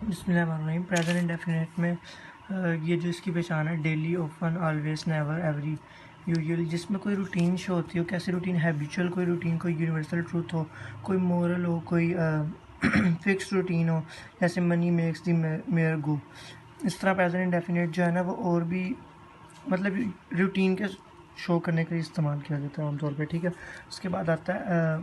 बिस्मिल्लाहिर्रहमानिर्रहीम। Present indefinite में ये जो इसकी पहचान है daily, open, always, never, every, usual, जिसमें कोई रूटीन शो होती हो। कैसी रूटीन? हैबिचुअल कोई रूटीन, कोई यूनिवर्सल ट्रूथ हो, कोई मोरल हो, कोई फिक्स रूटीन हो, जैसे मनी मेक्स द मेयर गो। इस तरह प्रेजेंट इंडेफिनिट जो है ना वो और भी मतलब रूटीन के शो करने के लिए इस्तेमाल किया जाता है आमतौर पे, ठीक है। उसके बाद आता है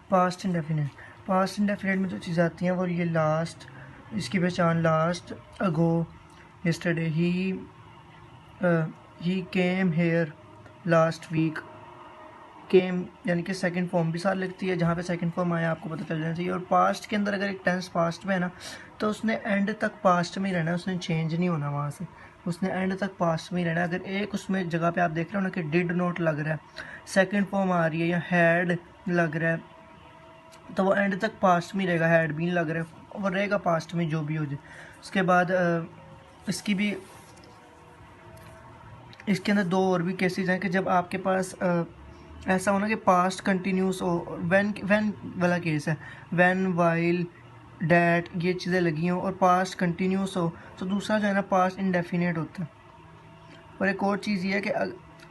पास्ट इंडेफिनिट। पास्ट इंडेफिनिट में जो चीज़ें आती हैं वो ये लास्ट, इसकी पहचान last, ago, yesterday, he came here, last week. Came यानी कि सेकंड फॉर्म भी साथ लगती है, जहाँ पे सेकंड फॉर्म आया आपको पता चल जाना चाहिए। और पास्ट के अंदर अगर एक टेंस पास्ट में है ना तो उसने एंड तक पास्ट में ही रहना है, उसने चेंज नहीं होना वहाँ से, उसने एंड तक पास्ट में ही रहना है। अगर एक उसमें जगह पे आप देख रहे हो ना कि डिड नोट लग रहा है, सेकंड फॉर्म आ रही है या हैड लग रहा है, तो वो एंड तक पास्ट में रहेगा। हैड बीन लग रहा है वो रहेगा पास्ट में, जो भी हो जाए। उसके बाद इसकी भी, इसके अंदर दो और भी केसेस हैं कि जब आपके पास ऐसा होना कि पास्ट कंटिन्यूस हो। व्हेन वाला केस है, व्हेन, वाइल, डैट, ये चीज़ें लगी हों और पास्ट कंटिन्यूस हो, तो दूसरा जो है ना पास्ट इंडेफिनिट होता है। और एक और चीज़ ये है कि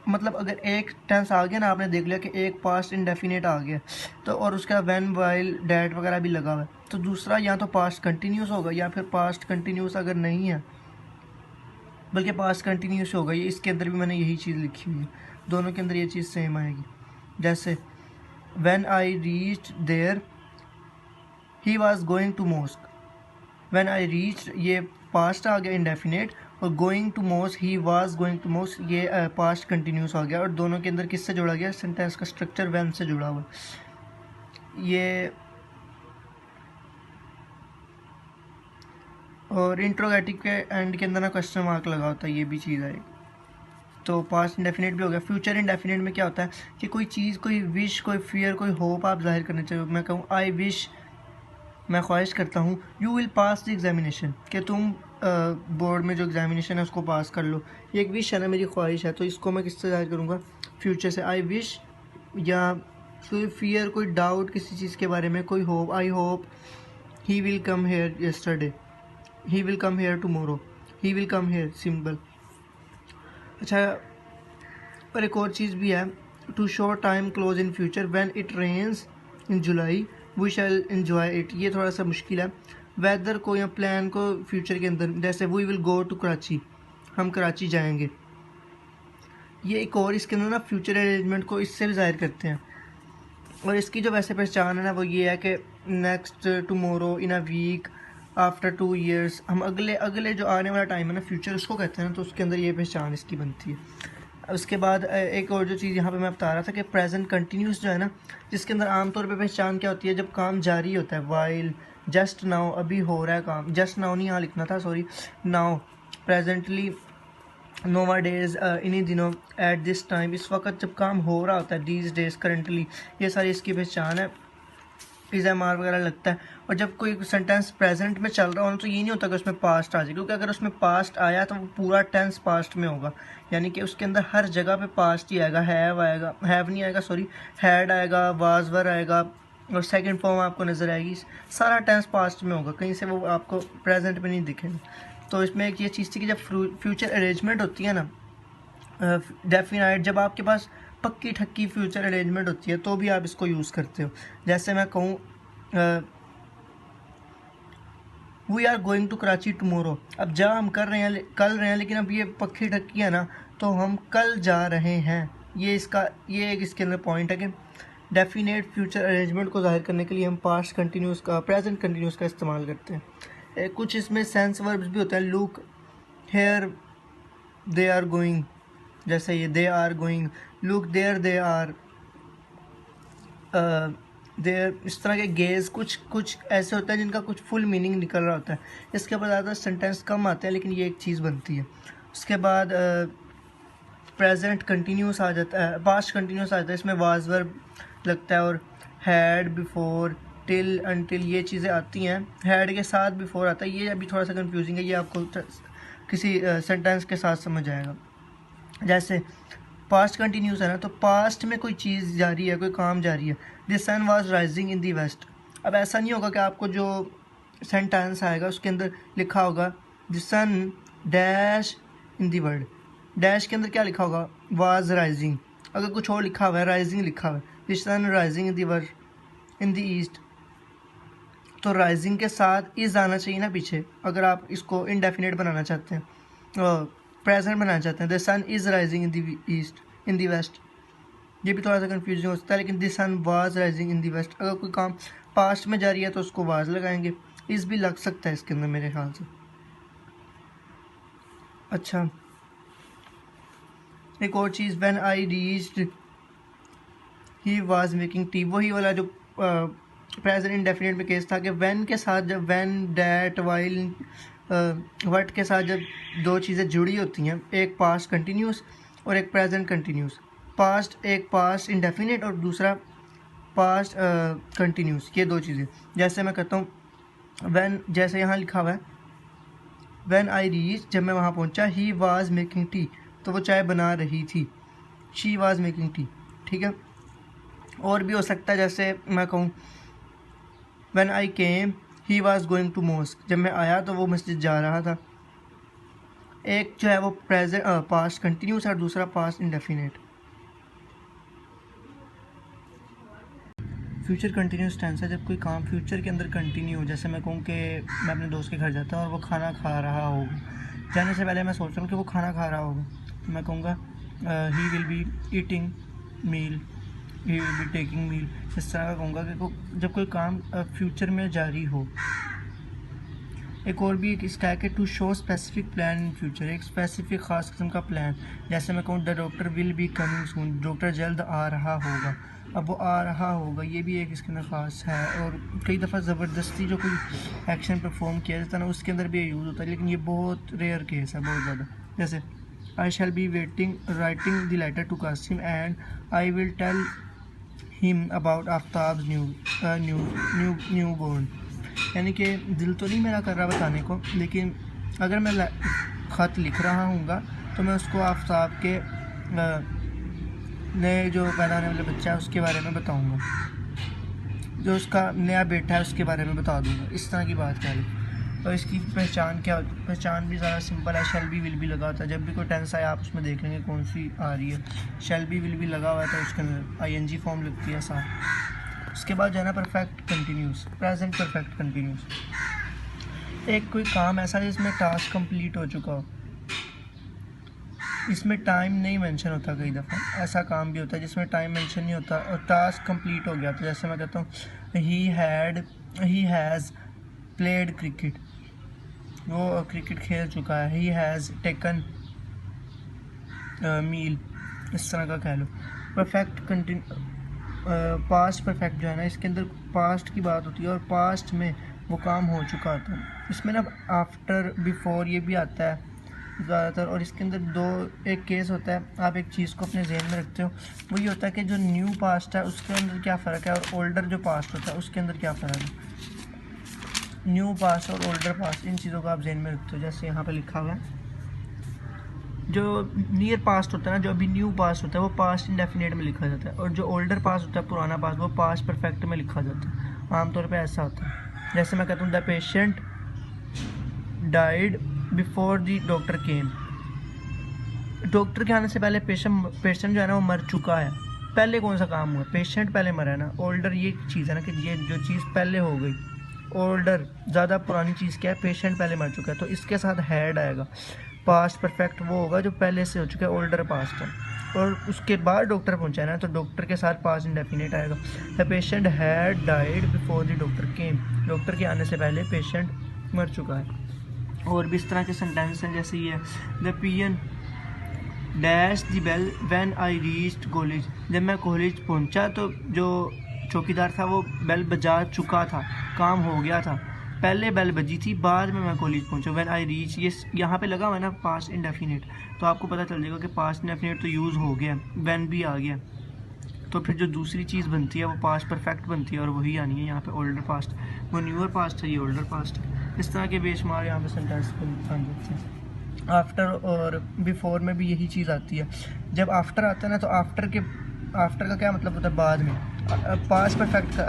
मतलब अगर एक टेंस आ गया ना, आपने देख लिया कि एक पास्ट इंडेफिनिट आ गया, तो और उसका व्हेन, वाइल, डैट वगैरह भी लगा हुआ है, तो दूसरा या तो पास्ट कंटिन्यूस होगा या फिर पास्ट कंटिन्यूस अगर नहीं है बल्कि पास्ट कंटिन्यूस होगा। ये इसके अंदर भी मैंने यही चीज़ लिखी हुई है, दोनों के अंदर ये चीज़ सेम आएगी। जैसे when I reached there he was going to mosque. When I reached ये पास्ट आ गया इंडेफिनिट, और going to mosque, he was going to mosque, ये पास्ट कंटिन्यूस आ गया। और दोनों के अंदर किससे जुड़ा गया? सेंटेंस का स्ट्रक्चर व्हेन से जुड़ा हुआ। ये और इंट्रोगेटिव के एंड के अंदर ना क्वेश्चन मार्क लगा होता है, ये भी चीज़ आएगी। तो पास्ट इंडेफिनिट भी हो गया। फ्यूचर इंडेफिनिट में क्या होता है कि कोई चीज़, कोई विश, कोई फियर, कोई होप आप जाहिर करना चाहिए। मैं कहूँ आई विश, मैं ख्वाहिश करता हूँ, you will pass the examination, कि तुम बोर्ड में जो एग्जामिनेशन है उसको पास कर लो। ये एक विश है ना, मेरी ख्वाहिश है, तो इसको मैं किससे जाहिर करूँगा? फ्यूचर से, आई विश। या कोई फियर, कोई डाउट किसी चीज़ के बारे में, कोई hope, I hope he will come here yesterday, he will come here tomorrow, he will come here, simple. अच्छा, पर एक और चीज़ भी है, to show time close in future, when it rains in July we shall enjoy it, ये थोड़ा सा मुश्किल है। वेदर को या प्लान को फ्यूचर के अंदर, जैसे we will go to Karachi, हम कराची जाएंगे, ये एक और इसके अंदर ना फ्यूचर अरेंजमेंट को इससे भी जाहिर करते हैं। और इसकी जो वैसे पहचान है ना वो ये है कि next, tomorrow, in a week, after 2 years, हम अगले अगले जो आने वाला टाइम है ना फ्यूचर, उसको कहते हैं ना, तो उसके अंदर ये पहचान इसकी बनती है। उसके बाद एक और जो चीज़ यहाँ पे मैं बता रहा था कि प्रेजेंट कंटिन्यूस जो है ना, जिसके अंदर आमतौर पे पहचान क्या होती है? जब काम जारी होता है। वाइल, जस्ट नाउ, अभी हो रहा है काम, जस्ट नाउ नहीं यहाँ लिखना था, सॉरी, नाउ, प्रेजेंटली, नोवा डेज, इन्हीं दिनों, एट दिस टाइम, इस वक्त जब काम हो रहा होता है, दीज डेज, करंटली, ये सारी इसकी पहचान है। इज एम आर वगैरह लगता है। और जब कोई सेंटेंस प्रेजेंट में चल रहा हो तो ये नहीं होता कि उसमें पास्ट आ जाए, क्योंकि अगर उसमें पास्ट आया तो वो पूरा टेंस पास्ट में होगा, यानी कि उसके अंदर हर जगह पे पास्ट ही आएगा। हैव आएगा, हैव नहीं आएगा, सॉरी, हैड आएगा, वाज वर आएगा, और सेकंड फॉर्म आपको नज़र आएगी। सारा टेंस पास्ट में होगा, कहीं से वो आपको प्रेजेंट में नहीं दिखेगा। तो इसमें एक ये चीज़ थी कि जब फ्यूचर अरेंजमेंट होती है ना, डेफिनाइट, जब आपके पास पक्की ठक्की फ्यूचर अरेंजमेंट होती है तो भी आप इसको यूज़ करते हो। जैसे मैं कहूँ we are going to Karachi tomorrow, अब जा हम कर रहे हैं, कल रहे हैं, लेकिन अब ये पक्की ठक्की है ना, तो हम कल जा रहे हैं। ये इसका, ये एक इसके अंदर पॉइंट है कि डेफिनेट फ्यूचर अरेंजमेंट को जाहिर करने के लिए हम पास्ट कंटिन्यूस का, प्रेजेंट कंटिन्यूस का इस्तेमाल करते हैं। कुछ इसमें सेंस वर्ब्स भी होते हैं। Look, here, they are going, जैसे ये they are going, look there, they are there, इस तरह के गेज, कुछ कुछ ऐसे होते हैं जिनका कुछ फुल मीनिंग निकल रहा होता है। इसके बाद ज़्यादा सेंटेंस कम आते हैं, लेकिन ये एक चीज़ बनती है। उसके बाद प्रेजेंट कंटिन्यूस आ जाता है, पास्ट कंटिन्यूस आ जाता है, इसमें वाज वर्ब लगता है, और हैड, बिफोर, टिल, अनटिल, ये चीज़ें आती हैं। हैड के साथ बिफोर आता है, ये अभी थोड़ा सा कंफ्यूजिंग है, ये आपको किसी सेंटेंस के साथ समझ आएगा। जैसे पास्ट कंटिन्यूस है ना, तो पास्ट में कोई चीज़ जारी है, कोई काम जारी है। The sun was rising in the west, अब ऐसा नहीं होगा कि आपको जो सेंटेंस आएगा उसके अंदर लिखा होगा the sun dash in the world, dash के अंदर क्या लिखा होगा, वाज राइजिंग। अगर कुछ और लिखा हुआ है, राइजिंग लिखा हुआ है, the sun rising in the world in the east, तो राइजिंग के साथ इज आना चाहिए ना पीछे। अगर आप इसको इनडेफिनेट बनाना चाहते हैं, प्रेजेंट बनाना चाहते हैं, the sun is rising in the east in the west, ये भी थोड़ा सा कंफ्यूजिंग हो सकता है। लेकिन the sun was rising in the west, अगर कोई काम पास्ट में जारी है तो उसको वाज लगाएंगे, इस भी लग सकता है इसके अंदर मेरे ख्याल से। अच्छा, एक और चीज़, when I reached he was making tea, वही वाला जो प्रेजेंट इंडेफिनिट में केस था कि व्हेन के साथ जब व्हेन, डैट, वाइल, व्हाट के साथ जब दो चीज़ें जुड़ी होती हैं, एक पास्ट कंटिन्यूस और एक प्रेजेंट कंटिन्यूस, पास्ट एक पास्ट इंडेफिनिट और दूसरा पास्ट कंटिन्यूस, ये दो चीज़ें। जैसे मैं कहता हूँ व्हेन, जैसे यहाँ लिखा हुआ है व्हेन आई रीच, जब मैं वहाँ पहुँचा, ही वाज मेकिंग टी, तो वो चाय बना रही थी, शी वाज मेकिंग टी, ठीक है। और भी हो सकता है, जैसे मैं कहूँ when I came he was going to mosque, जब मैं आया तो वो मस्जिद जा रहा था। एक जो है वो प्रेजेंट पास्ट कंटिन्यूस और दूसरा past indefinite. Future continuous tense है जब कोई काम फ्यूचर के अंदर कंटिन्यू हो। जैसे मैं कहूँ कि मैं अपने दोस्त के घर जाता हूँ और वो खाना खा रहा होगा, जाने से पहले मैं सोच रहा हूँ कि वो खाना खा रहा होगा, तो मैं कहूँगा he will be eating meal, he will be taking meal. इस तरह का कहूँगा कि जब कोई काम फ्यूचर में जारी हो। एक और भी इसका है कि to show specific plan in future, एक स्पेसिफिक ख़ास किस्म का प्लान। जैसे मैं कहूँ the doctor will be coming soon, doctor जल्द आ रहा होगा, अब वो आ रहा होगा, ये भी एक इसके अंदर ख़ास है। और कई दफ़ा ज़बरदस्ती जो कोई एक्शन परफॉर्म किया जाता है ना, उसके अंदर भी यूज़ होता है, लेकिन ये बहुत रेयर केस है, बहुत ज़्यादा। जैसे I shall be writing the letter to Kasim and I will tell him about Aftab's newborn, यानी कि दिल तो नहीं मेरा कर रहा बताने को, लेकिन अगर मैं ख़त लिख रहा हूँगा तो मैं उसको आफ्ताब के नए जो पैदा होने वाले बच्चा है उसके बारे में बताऊँगा, जो उसका नया बेटा है उसके बारे में बता दूँगा, इस तरह की बात करें। और इसकी पहचान क्या, पहचान भी ज़्यादा सिंपल है, शैल बी विल बी लगा होता है। जब भी कोई टेंस आए आप उसमें देख लेंगे कौन सी आ रही है, शैल बी विल बी लगा हुआ है तो उसके अंदर ING फॉर्म लगती है साथ। उसके बाद जो है ना perfect continuous, present perfect continuous. एक कोई काम ऐसा जिसमें टास्क कंप्लीट हो चुका हो, इसमें टाइम नहीं मेंशन होता, कई दफ़ा ऐसा काम भी होता है जिसमें टाइम मेंशन नहीं होता और टास्क कंप्लीट हो गया। तो जैसे मैं कहता हूँ ही हैज़ प्लेड क्रिकेट, वो क्रिकेट खेल चुका है। ही हैज़ टेकन मील, इस तरह का कह लो। परफेक्ट पास्ट परफेक्ट जो है ना, इसके अंदर पास्ट की बात होती है और पास्ट में वो काम हो चुका था। इसमें ना आफ्टर, बिफोर ये भी आता है ज़्यादातर। और इसके अंदर एक केस होता है, आप एक चीज़ को अपने जहन में रखते हो, वो ये होता है कि जो न्यू पास्ट है उसके अंदर क्या फ़र्क है और ओल्डर जो पास्ट होता है उसके अंदर क्या फ़र्क है। न्यू पास्ट और ओल्डर पास्ट, इन चीज़ों को आप जहन में रखते हो। जैसे यहाँ पे लिखा हुआ है, जो नियर पास्ट होता है ना, जो अभी न्यू पास्ट होता है वो पास्ट इंडेफिनिट में लिखा जाता है, और जो ओल्डर पास्ट होता है, पुराना पास्ट, वो पास्ट परफेक्ट में लिखा जाता है। आमतौर पे ऐसा होता है। जैसे मैं कहता हूँ the patient died before the doctor came, doctor के आने से पहले पेशेंट जो है ना वो मर चुका है। पहले कौन सा काम हुआ, पेशेंट पहले मरा है ना। ओल्डर ये चीज़ है ना कि ये जो चीज़ पहले हो गई, ओल्डर ज़्यादा पुरानी चीज़ क्या है, पेशेंट पहले मर चुका है, तो इसके साथ हैड आएगा। पास्ट परफेक्ट वो होगा जो पहले से हो चुका है, ओल्डर पास्ट है, और उसके बाद डॉक्टर पहुंचा है ना, तो डॉक्टर के साथ पास्ट इंडेफिनिट आएगा। The patient had died before the doctor came, doctor के आने से पहले पेशेंट मर चुका है। और भी इस तरह के सेंटेंस हैं, जैसे ये the peon dash the bell when I reached college, जब मैं कॉलेज पहुंचा तो जो चौकीदार था वो बेल बजा चुका था, काम हो गया था। पहले बेल बजी थी, बाद में मैं कॉलेज पहुंचा। व्हेन आई रीच, ये यहाँ पे लगा हुआ है ना पास्ट इंडेफिनिट, तो आपको पता चल जाएगा कि पास्ट इंडेफिनिट तो यूज़ हो गया, व्हेन भी आ गया, तो फिर जो दूसरी चीज़ बनती है वो पास्ट परफेक्ट बनती है और वही आनी है यहाँ पे ओल्डर पास्ट। वो न्यूअर पास्ट है, ये ओल्डर पास्ट है। इस तरह के बेशुमार यहाँ पे सेंटेंस बन जाते हैं। आफ्टर और बिफोर में भी यही चीज़ आती है। जब आफ्टर आता है ना, तो आफ्टर का क्या मतलब होता है, बाद में। पास्ट परफेक्ट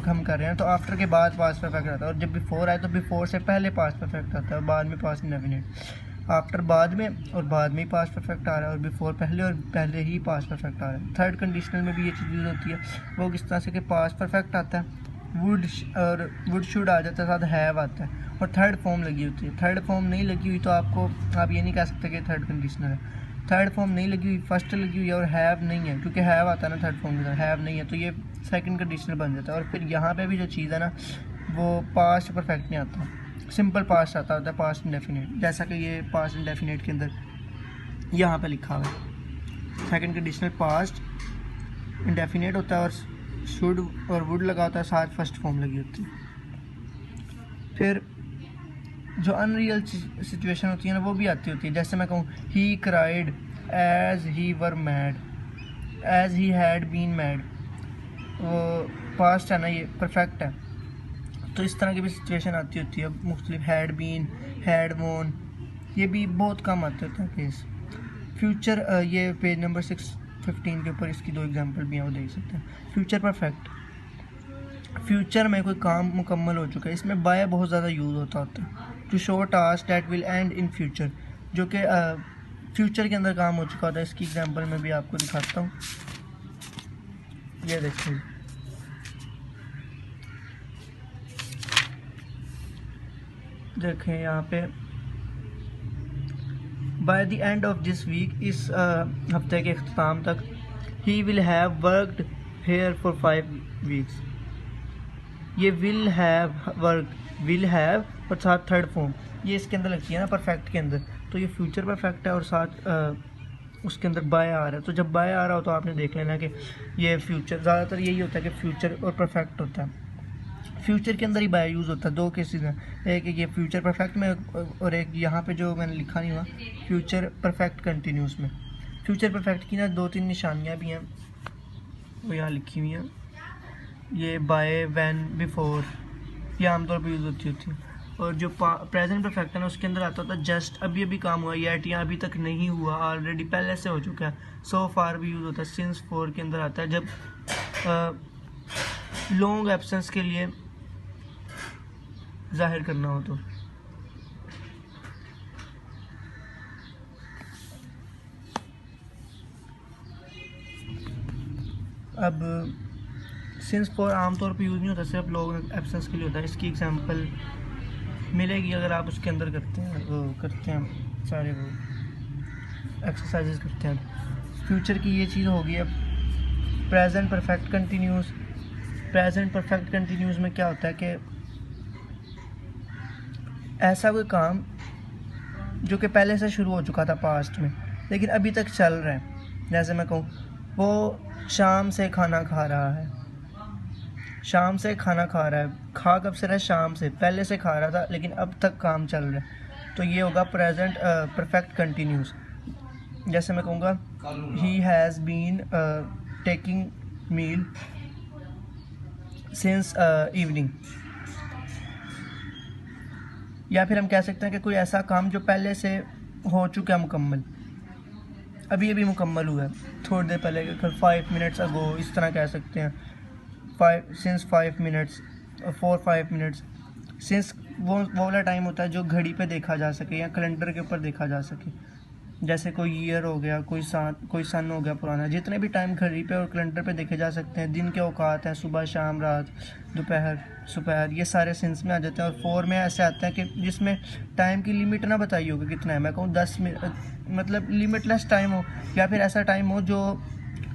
हम कर रहे हैं तो आफ्टर के बाद पास्ट परफेक्ट आता है, और जब बिफोर आए तो बिफोर से पहले पास्ट परफेक्ट आता है, और बाद में पास्ट इंडेफिनिट। आफ्टर बाद में, और बाद में ही पास्ट परफेक्ट आ रहा है, और बिफोर पहले, और पहले ही पास्ट परफेक्ट आ रहा है। थर्ड कंडीशनल में भी ये चीज़ यूज़ होती है। वो किस तरह से कि पास्ट परफेक्ट आता है, वुड शुड आ जाता है, साथ हैव आता है, और थर्ड फॉर्म लगी होती है। थर्ड फॉर्म नहीं लगी हुई तो आप ये नहीं कह सकते कि थर्ड कंडीशनल है। थर्ड फॉर्म नहीं लगी हुई, फर्स्ट लगी हुई है, और हैव नहीं है, क्योंकि हैव आता है ना थर्ड फॉर्म के साथ, हैव नहीं है तो ये सेकंड कंडीशनल बन जाता है। और फिर यहाँ पे भी जो चीज़ है ना वो पास्ट परफेक्ट नहीं आता, सिंपल पास्ट आता होता है, पास्ट इंडेफिनिट, जैसा कि ये पास्ट इंडेफिनिट के अंदर यहाँ पे लिखा हुआ है। सेकंड कंडीशनल पास्ट इंडेफिनिट होता है, और शुड और वुड लगा होता है, साथ फर्स्ट फॉर्म लगी होती है। फिर जो अनरियल सिचुएशन होती है ना वो भी आती होती है, जैसे मैं कहूँ he cried as he were mad, as he had been mad, वो पास्ट है ना, ये परफेक्ट है, तो इस तरह की भी सिचुएशन आती होती है मुख्तलिफ। हैड बीन, हैड वोन, ये भी बहुत कम आते होते हैं केस। फ्यूचर, ये पेज नंबर 615 के ऊपर इसकी 2 एग्जांपल भी हैं, वो देख सकते हैं। फ्यूचर परफेक्ट, फ्यूचर में कोई काम मुकम्मल हो चुका है, इसमें बाय बहुत ज़्यादा यूज़ होता है। To show task that will end in future, जो कि फ्यूचर के अंदर काम हो चुका होता है। इसकी एग्जांपल मैं भी आपको दिखाता हूँ, ये देखिए, देखें यहाँ पे, by the end of this week, इस हफ्ते के अख्ताम तक, he will have worked here for 5 weeks. ये will have, work, will have और साथ थर्ड फॉर्म, ये इसके अंदर लगती है ना परफेक्ट के अंदर, तो ये फ्यूचर परफेक्ट है, और साथ उसके अंदर बाय आ रहा है। तो जब बाय आ रहा हो तो आपने देख लेना कि ये फ्यूचर, ज़्यादातर यही होता है कि फ्यूचर और परफेक्ट होता है। फ्यूचर के अंदर ही बाय यूज़ होता है, 2 केसेस हैं, एक ये फ्यूचर परफेक्ट में, और एक यहाँ पे जो मैंने लिखा नहीं हुआ, फ्यूचर परफेक्ट कंटिन्यूस में। फ्यूचर परफेक्ट की ना 2-3 निशानियाँ भी हैं, वो यहाँ लिखी हुई हैं। ये बाय, वैन, बिफोर, ये आमतौर पर यूज़ होती है। और जो प्रेजेंट परफेक्ट है ना उसके अंदर आता है जस्ट, अभी अभी काम हुआ, येट या अभी तक नहीं हुआ, ऑलरेडी पहले से हो चुका है। सो फार भी यूज़ होता है। सिंस फोर के अंदर आता है जब लॉन्ग एब्सेंस के लिए जाहिर करना हो तो। अब सिंस फोर आमतौर पे यूज़ नहीं होता, सिर्फ लॉन्ग एब्सेंस के लिए होता है। इसकी एग्जांपल मिलेगी अगर आप उसके अंदर करते हैं सारे वो एक्सरसाइजेस करते हैं। फ्यूचर की ये चीज़ होगी। अब present perfect continuous, present perfect continuous में क्या होता है कि ऐसा कोई काम जो कि पहले से शुरू हो चुका था पास्ट में लेकिन अभी तक चल रहा है। जैसे मैं कहूँ वो शाम से खाना खा रहा है, शाम से खाना खा रहा है, खा कब से रहा है? शाम से, पहले से खा रहा था लेकिन अब तक काम चल रहा है, तो ये होगा प्रेजेंट परफेक्ट कंटिन्यूस। जैसे मैं कहूँगा he has been taking meal since evening, या फिर हम कह सकते हैं कि कोई ऐसा काम जो पहले से हो चुका है मुकम्मल, अभी अभी मुकम्मल हुआ है थोड़ी देर पहले, 5 मिनट्स अगो, इस तरह कह सकते हैं। Since 5 minutes, 4-5 minutes. सिंस वो वाला टाइम होता है जो घड़ी पे देखा जा सके या कैलेंडर के ऊपर देखा जा सके। जैसे कोई ईयर हो गया, कोई सन हो गया पुराना, जितने भी टाइम घड़ी पे और कैलेंडर पे देखे जा सकते हैं। दिन के औकात हैं, सुबह, शाम, रात, दोपहर, सुपहर, ये सारे सिंस में आ जाते हैं। और 4 में ऐसे आते हैं कि जिसमें टाइम की लिमिट ना बताई होगी कितना है। मैं कहूँ 10 मिनट, मतलब लिमिटलेस टाइम हो, या फिर ऐसा टाइम हो जो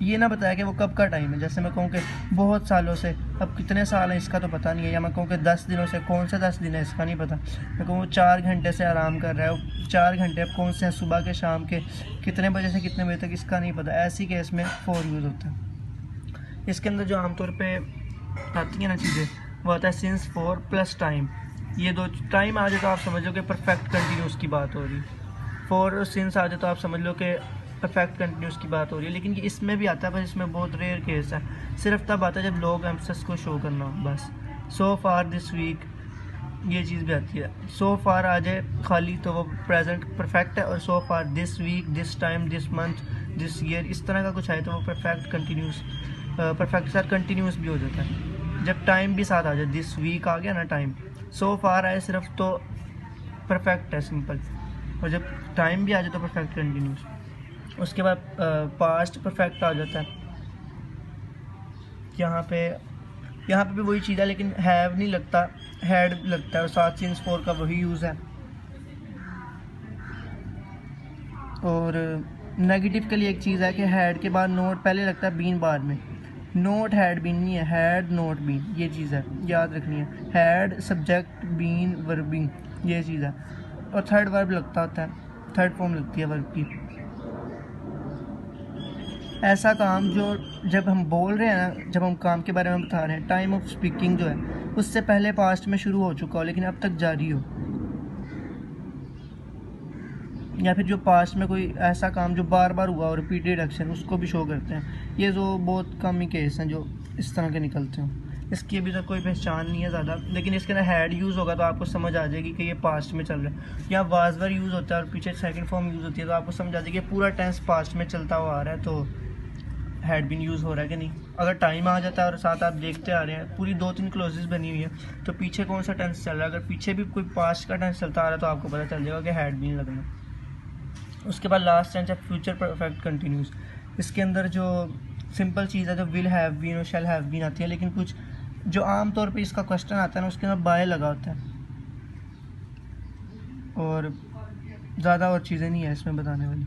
ये ना बताया कि वो कब का टाइम है। जैसे मैं कहूँ कि बहुत सालों से, अब कितने साल हैं इसका तो पता नहीं है, या मैं कहूँ कि 10 दिनों से, कौन से 10 दिन है इसका नहीं पता। मैं कहूँ 4 घंटे से आराम कर रहा है, 4 घंटे अब कौन से हैं, सुबह के, शाम के, कितने बजे से कितने बजे तक, इसका नहीं पता। ऐसी केस में 4 यूज़ होता है। इसके अंदर जो आमतौर पर आती है ना चीज़ें, वो आता है सिंस 4 प्लस टाइम। ये 2 टाइम आ जाए तो आप समझ लो कि परफेक्ट कंटिन्यूस की बात हो रही। 4 और सिंस आ जाए तो आप समझ लो कि परफेक्ट कंटिन्यूस की बात हो रही है। लेकिन ये इसमें भी आता है, पर इसमें बहुत रेयर केस है, सिर्फ तब आता है जब लॉन्ग एम्फेसिस को शो करना हो बस। सो फार दिस वीक, ये चीज़ भी आती है। सो फार आ जाए खाली तो वो प्रेजेंट परफेक्ट है, और so far this week, this time, this month, this year, इस तरह का कुछ आए तो वो परफेक्ट कंटिन्यूस परफेक्ट के साथ कंटिन्यूस भी हो जाता है। जब टाइम भी साथ आ जाए, दिस वीक आ गया ना, टाइम सो फार आए सिर्फ तो परफेक्ट है, सिंपल। और जब टाइम भी आ जाए तो परफेक्ट कंटिन्यूस। उसके बाद पास्ट परफेक्ट आ जाता है। यहाँ पे भी वही चीज़ है, लेकिन हैव नहीं लगता, हैड लगता है, और साथ सिंस फोर का वही यूज़ है। और नेगेटिव के लिए एक चीज़ है कि हैड के बाद नोट पहले लगता है, बीन बाद में। नोट हैड बीन नहीं है, हैड नोट बीन, ये चीज़ है, याद रखनी है। हैड सब्जेक्ट, बीन वर्बिंग, ये चीज़ है। और थर्ड वर्ब लगता होता है, थर्ड फॉर्म लगती है वर्ब की। ऐसा काम जो जब हम बोल रहे हैं ना, जब हम काम के बारे में बता रहे हैं, टाइम ऑफ स्पीकिंग जो है उससे पहले पास्ट में शुरू हो चुका हो लेकिन अब तक जारी हो, या फिर जो पास्ट में कोई ऐसा काम जो बार बार हुआ और रिपीटेड एक्शन, उसको भी शो करते हैं। ये जो बहुत कम ही केस हैं जो इस तरह के निकलते हैं। इसकी अभी तक कोई पहचान नहीं है ज़्यादा, लेकिन इसके अंदर हैड यूज़ होगा तो आपको समझ आ जाएगी कि ये पास्ट में चल रहा है। या वाजवर यूज़ होता है और पीछे सेकंड फॉर्म यूज़ होती है, तो आपको समझ आ जाएगी पूरा टेंस पास्ट में चलता हुआ आ रहा है, तो हैड बीन यूज़ हो रहा है कि नहीं। अगर टाइम आ जाता है और साथ आप देखते आ रहे हैं पूरी 2-3 क्लोजेस बनी हुई है, तो पीछे कौन सा टेंस चल रहा है, अगर पीछे भी कोई पास्ट का टेंस चलता आ रहा है तो आपको पता चल जाएगा कि हैड बीन लगना। उसके बाद लास्ट टेंस है फ्यूचर परफेक्ट कंटिन्यूस। इसके अंदर जो सिंपल चीज़ है, जो विल हैव बीन और शैल हैव बीन आती है, लेकिन कुछ जो आम तौर पे इसका क्वेश्चन आता है ना, उसके अंदर बाय लगा होता है, और ज़्यादा और चीज़ें नहीं है इसमें बताने वाली।